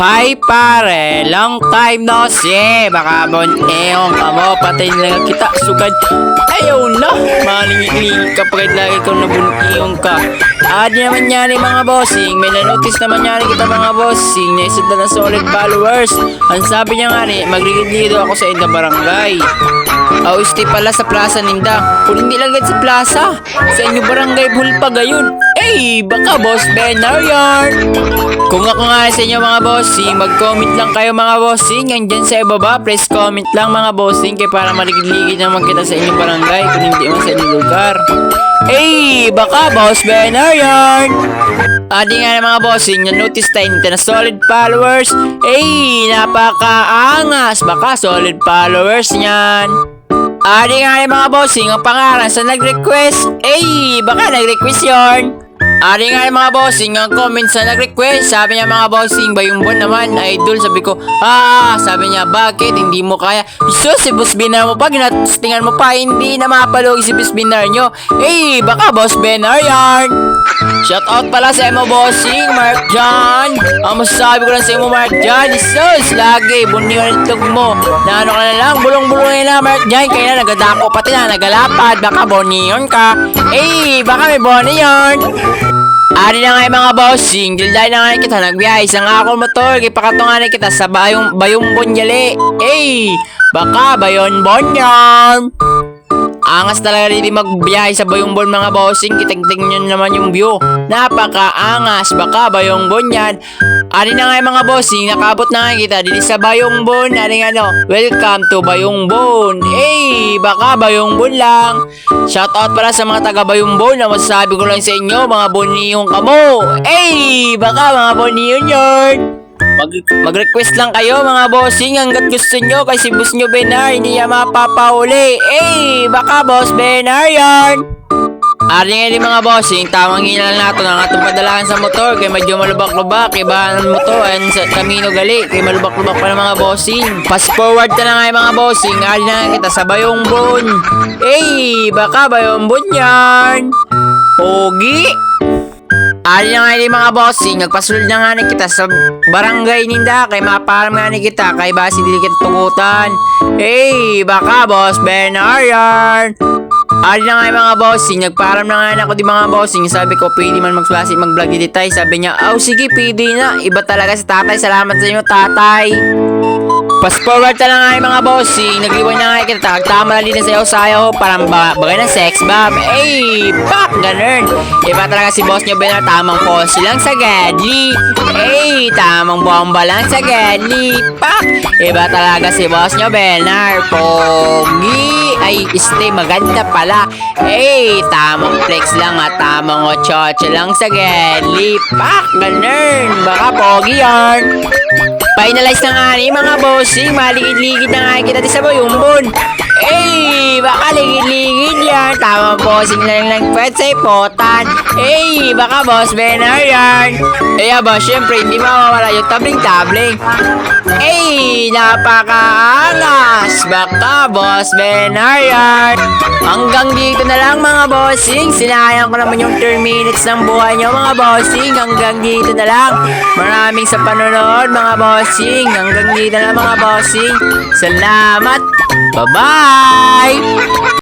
Hi pare, long time no see. Baka eong kamo, patay na kita sugad. Ayaw na, maling-iling kapag lagi kong nabuniyong ka. Adi naman yan mga bossing, may na-notice naman yan kita mga bossing na isa na solid followers. Ang sabi niya nga ni, magligid-lido ako sa inda barangay. Stay pala sa plaza ninda. Kung hindi lang sa plaza, sa inyo barangay Bulpa gayon. Baka boss Benar yarn. Kung ako nga sa inyo mga bossing, mag-comment lang kayo mga bossing. Andyan sa ibaba, press comment lang mga bossing. Kaya para maligid-ligid naman kita sa inyong barangay kung hindi man sa inyong lugar. Baka boss Benar yarn. Adi nga na mga bossing, na-notice tayo na solid followers. Napakaangas. Baka solid followers niyan. Adi nga na mga bossing, ang pangalan sa nag-request. Baka nag-request yarn. Ari nga mga bossing, ang comment sa nag-request. Sabi niya mga bossing, Bayumbon naman, idol. Sabi ko, sabi niya, bakit? Hindi mo kaya. So, si Boss Binar mo pa, ginatustingan mo pa, hindi na mapalog si Boss Binar nyo. Baka Boss Binar yarn. Shout out pala sa emo bossing, Mark John. Ang masasabi ko lang sa emo, Mark John, isos, lagi, bundi ko nitog mo. Na ano ka na lang, bulong-bulong na Mark John. Kaya na, nagadako pati na, nagalapad. Baka boniyon ka. Baka may boniyon. Ari na nga yung mga bossing, dahil na nga kita nagbiyahe sa nga ako motor, ipakatungan kita sa Bayumbon yali. Baka Bayumbon yan. Angas talaga rin magbiyahe sa Bayumbon mga bossing, kitagting nyo naman yung view. Napaka-angas, baka Bayumbon yan. Ari na nga yung mga bossing, nakabot na nga kita dito sa Bayumbon. Ari nga welcome to Bayumbon. Baka Bayumbon lang. Shoutout pala sa mga taga Bayumbon na masasabi ko lang sa inyo, mga boniyong kamo. Baka mga boniyong yun. Mag-request lang kayo mga bossing hanggat gusto nyo kay si Boss nyo Benar, hindi niya mapapauli. Baka Boss Benar yarn. Ari nga din mga bossing, tamang hinala nato ng atong padalahan sa motor kay medyo malubak-lubak, iba ang motor sa kamino gali kay malubak-lubak pa ng mga bossing. Fast forward ka na nga mga bossing, ari na kita sa Bayumbon. Baka Bayumbon yarn. Pogi. Ari na nga din mga bossing, nagpasulod na nga ni kita sa barangay ninda kay maparam nga ni kita kay basi dili kita tugutan. Baka Boss Benar yarn. Ari na nga yung mga bossing, nagparam na nga ako di mga bossing. Sabi ko, pwede man mag-vlog dito tayo. Sabi niya, sige, pwede na. Iba talaga si tatay. Salamat sa inyo, tatay. Fast forward na nga yung mga bossing. Nagliwan na nga kita. Tama na din sa sayo. Parang bagay na sex bomb. Pak! Ganun. Iba talaga si boss nyo, Benar. Tamang pose lang sa gadli. Tamang bomba lang sa gadli. Pak! Iba talaga si boss nyo, Benar. Pogi. Stay maganda pala. Tamang flex lang at tamang ochocho lang sa gadli. Pak! Ganun. Baka pogi yarn. Finalize na nga ni mga bossing, maligid-ligid na nga kita sa Bayumbon. Baka ligid-ligid yan. Tama bossing lang nagpwede sa ipotan. Baka Boss Benar yan. Boss, syempre hindi mawawala yung tabling-tabling. Napakaangas. Baka Boss Benar yan. Hanggang dito na lang mga bossing. Sinayang ko naman yung 10 minutes ng buhay nyo mga bossing. Hanggang dito na lang. Maraming sa panonood mga bossing. Hanggang dito na lang mga bossing. Salamat. Bye-bye!